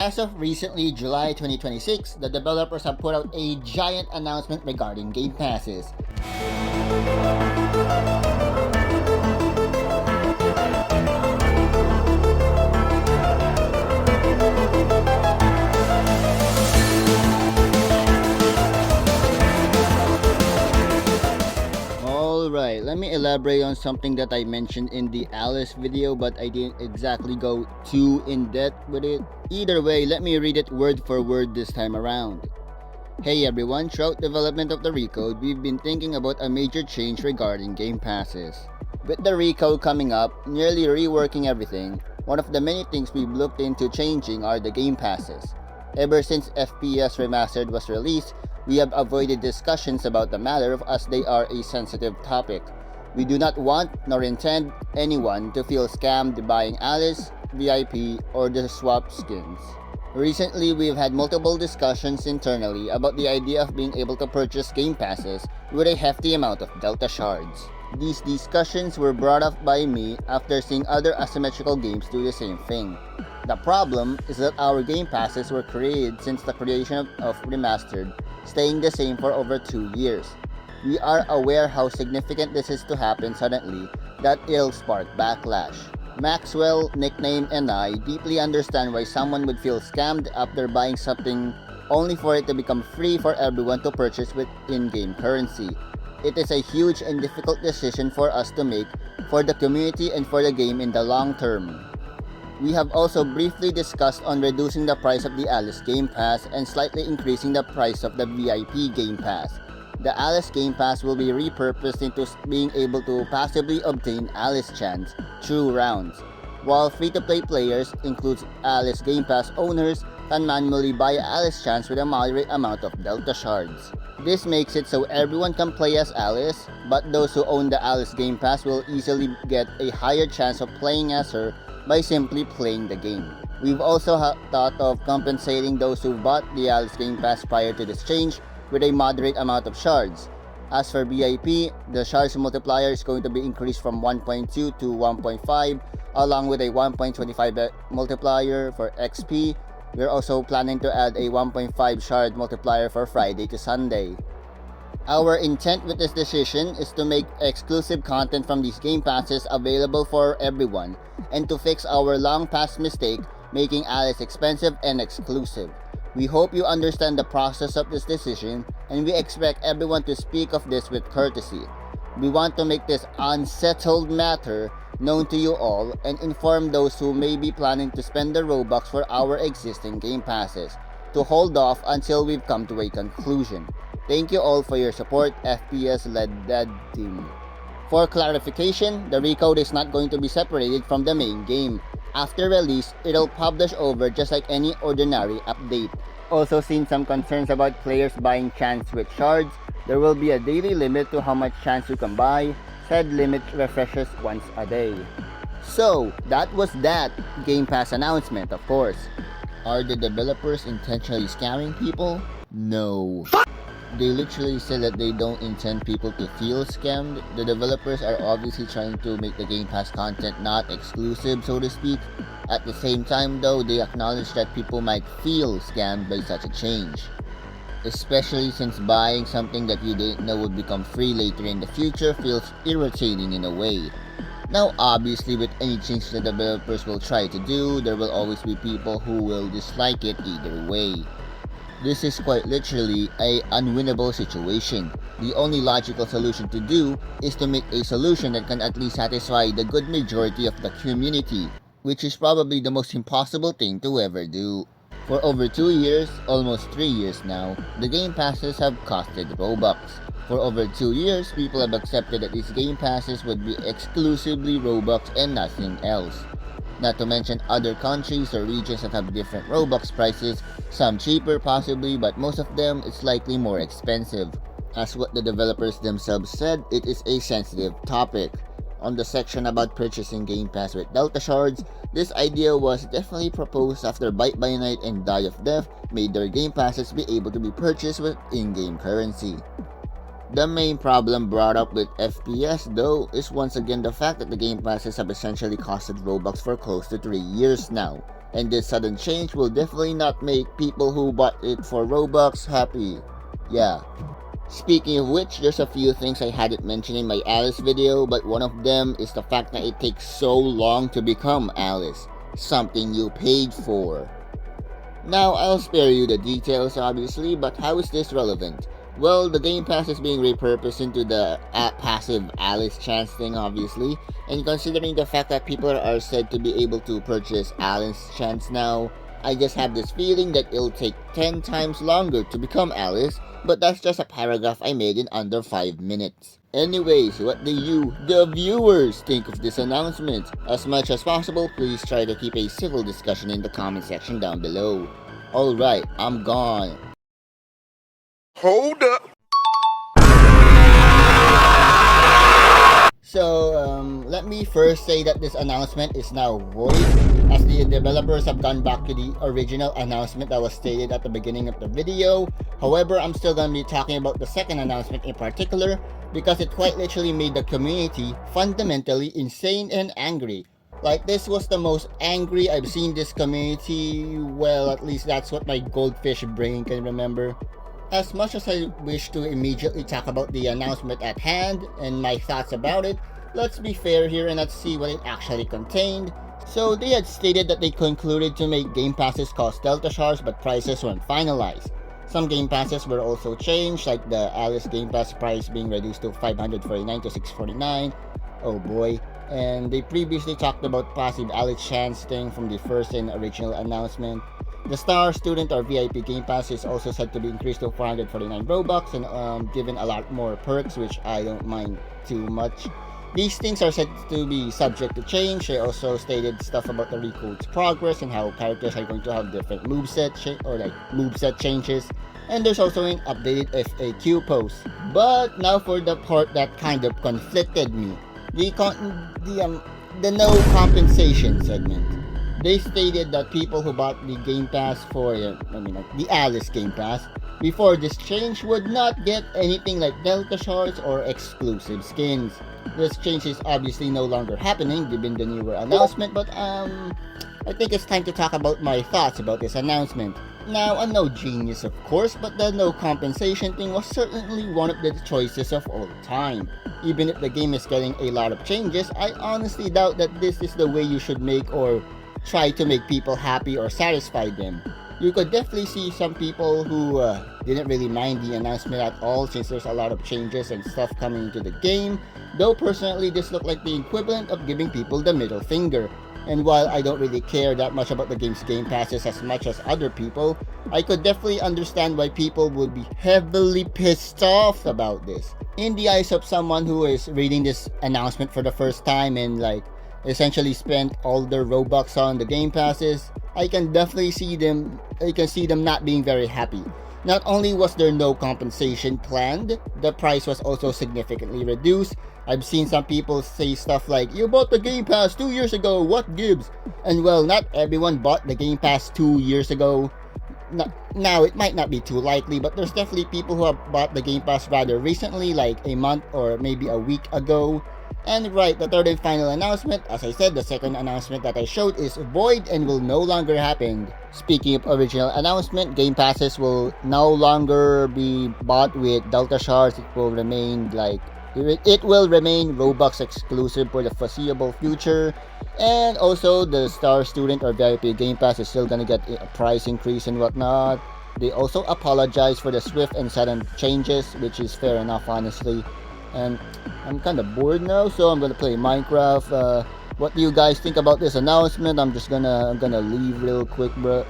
As of recently, July 2026, the developers have put out a giant announcement regarding Game Passes. Alright, let me elaborate on something that I mentioned in the Alice video, but I didn't exactly go too in depth with it. Either way, let me read it word for word this time around. Hey everyone, throughout development of the recode, we've been thinking about a major change regarding Game Passes. With the recode coming up, nearly reworking everything, one of the many things we've looked into changing are the Game Passes. Ever since FPES Remastered was released, we have avoided discussions about the matter as they are a sensitive topic. We do not want nor intend anyone to feel scammed buying Alice, VIP, or the swap skins. Recently, we've had multiple discussions internally about the idea of being able to purchase Game Passes with a hefty amount of Delta shards. These discussions were brought up by me after seeing other asymmetrical games do the same thing. The problem is that our Game Passes were created since the creation of Remastered, staying the same for over 2 years. We are aware how significant this is to happen suddenly, that it'll spark backlash. Maxwell, Nickname, and I deeply understand why someone would feel scammed after buying something only for it to become free for everyone to purchase with in-game currency. It is a huge and difficult decision for us to make for the community and for the game in the long term. We have also briefly discussed on reducing the price of the Alice Game Pass and slightly increasing the price of the VIP Game Pass. The Alice Game Pass will be repurposed into being able to passively obtain Alice chants through rounds, while free-to-play players, includes Alice Game Pass owners, can manually buy Alice chants with a moderate amount of Delta shards. This makes it so everyone can play as Alice, but those who own the Alice Game Pass will easily get a higher chance of playing as her by simply playing the game. We've also thought of compensating those who bought the Alice Game Pass prior to this change with a moderate amount of shards. As for VIP, the shards multiplier is going to be increased from 1.2 to 1.5, along with a 1.25 multiplier for XP. We're also planning to add a 1.5 shard multiplier for Friday to Sunday. Our intent with this decision is to make exclusive content from these Game Passes available for everyone, and to fix our long past mistake making Alice expensive and exclusive. We hope you understand the process of this decision, and we expect everyone to speak of this with courtesy. We want to make this unsettled matter known to you all and inform those who may be planning to spend their Robux for our existing Game Passes to hold off until we've come to a conclusion. Thank you all for your support, FPES-led Dead Team. For clarification, the recode is not going to be separated from the main game. After release, it'll publish over just like any ordinary update. Also seen some concerns about players buying chants with shards. There will be a daily limit to how much chants you can buy. Said limit refreshes once a day. So, that was that Game Pass announcement, of course. Are the developers intentionally scamming people? No. They literally said that they don't intend people to feel scammed. The developers are obviously trying to make the Game Pass content not exclusive, so to speak. At the same time though, they acknowledge that people might feel scammed by such a change. Especially since buying something that you didn't know would become free later in the future feels irritating in a way. Now obviously with any change the developers will try to do, there will always be people who will dislike it either way. This is quite literally a unwinnable situation. The only logical solution to do is to make a solution that can at least satisfy the good majority of the community, which is probably the most impossible thing to ever do. For over 2 years, almost 3 years now, the Game Passes have costed Robux. For over 2 years, people have accepted that these Game Passes would be exclusively Robux and nothing else. Not to mention other countries or regions that have different Robux prices, some cheaper possibly, but most of them it's likely more expensive. As what the developers themselves said, it is a sensitive topic. On the section about purchasing Game Pass with Delta shards, this idea was definitely proposed after Bite by Night and Die of Death made their Game Passes be able to be purchased with in-game currency. The main problem brought up with FPES though is once again the fact that the Game Passes have essentially costed Robux for close to 3 years now. And this sudden change will definitely not make people who bought it for Robux happy. Yeah. Speaking of which, there's a few things I hadn't mentioned in my Alice video, but one of them is the fact that it takes so long to become Alice, something you paid for. Now, I'll spare you the details obviously, but how is this relevant? Well, the Game Pass is being repurposed into the passive Alice chance thing obviously, and considering the fact that people are said to be able to purchase Alice chance now, I just have this feeling that it'll take 10 times longer to become Alice, but that's just a paragraph I made in under 5 minutes. Anyways, what do you, the viewers, think of this announcement? As much as possible, please try to keep a civil discussion in the comment section down below. Alright, I'm gone. Hold up. So, let me first say that this announcement is now void, as the developers have gone back to the original announcement that was stated at the beginning of the video. However, I'm still going to be talking about the second announcement in particular, because it quite literally made the community fundamentally insane and angry. Like, this was the most angry I've seen this community, well, at least that's what my goldfish brain can remember. As much as I wish to immediately talk about the announcement at hand and my thoughts about it, let's be fair here and let's see what it actually contained. So they had stated that they concluded to make Game Passes cost Delta Shards, but prices weren't finalized. Some Game Passes were also changed, like the Alice Game Pass price being reduced to $549 to $649. Oh boy. And they previously talked about passive Alice chance thing from the first and original announcement. The Star Student or VIP Game Pass is also said to be increased to 449 Robux and given a lot more perks, which I don't mind too much. These things are said to be subject to change. They also stated stuff about the recode's progress and how characters are going to have different moveset moveset changes. And there's also an updated FAQ post. But now for the part that kind of conflicted me. The no compensation segment. They stated that people who bought the Game Pass for, the Alice Game Pass, before this change would not get anything like Delta Shards or exclusive skins. This change is obviously no longer happening given the newer announcement, but I think it's time to talk about my thoughts about this announcement. Now, I'm no genius of course, but the no compensation thing was certainly one of the choices of all time. Even if the game is getting a lot of changes, I honestly doubt that this is the way you should make or try to make people happy or satisfy them. You could definitely see some people who didn't really mind the announcement at all, since there's a lot of changes and stuff coming into the game, though personally this looked like the equivalent of giving people the middle finger. And while I don't really care that much about the game's Game Passes as much as other people, I could definitely understand why people would be heavily pissed off about this. In the eyes of someone who is reading this announcement for the first time and essentially spent all their Robux on the Game Passes, I can definitely see them not being very happy. Not only was there no compensation planned, the price was also significantly reduced. I've seen some people say stuff like, "You bought the Game Pass 2 years ago, what gives?" And well, not everyone bought the Game Pass 2 years ago. Now, it might not be too likely, but there's definitely people who have bought the Game Pass rather recently, like a month or maybe a week ago. And right, the third and final announcement, as I said, the second announcement that I showed is void and will no longer happen. Speaking of original announcement, Game Passes will no longer be bought with Delta Shards. It will remain Robux exclusive for the foreseeable future. And also, the Star Student or VIP Game Pass is still gonna get a price increase and whatnot. They also apologize for the swift and sudden changes, which is fair enough, honestly. And I'm kind of bored now, so I'm gonna play Minecraft. What do you guys think about this announcement? I'm gonna leave real quick, bro.